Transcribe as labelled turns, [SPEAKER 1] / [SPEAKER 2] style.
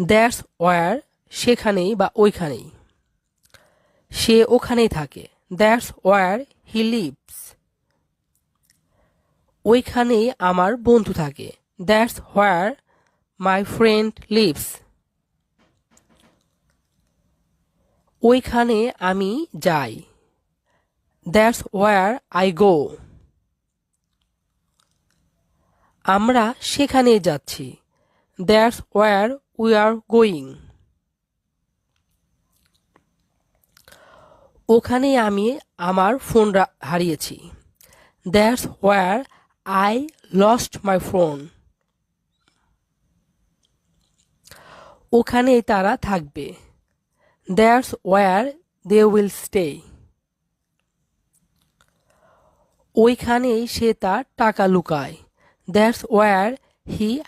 [SPEAKER 1] That's war সেখানেই বা ওইখানেই। সে ওখানেই থাকে। That's where he lives. ওইখানেই আমার বন্ধু থাকে। That's where my friend lives. ওইখানে আমি যাই। That's where I go. আমরা সেখানেই যাচ্ছি। That's where we are going. ওখানেই আমি আমার ফোন হারিয়েছি। That's where I lost my phone. ওখানেই তারা থাকবে। That's where they will stay. ওইখানেই সে তার টাকা লুকায়। That's where he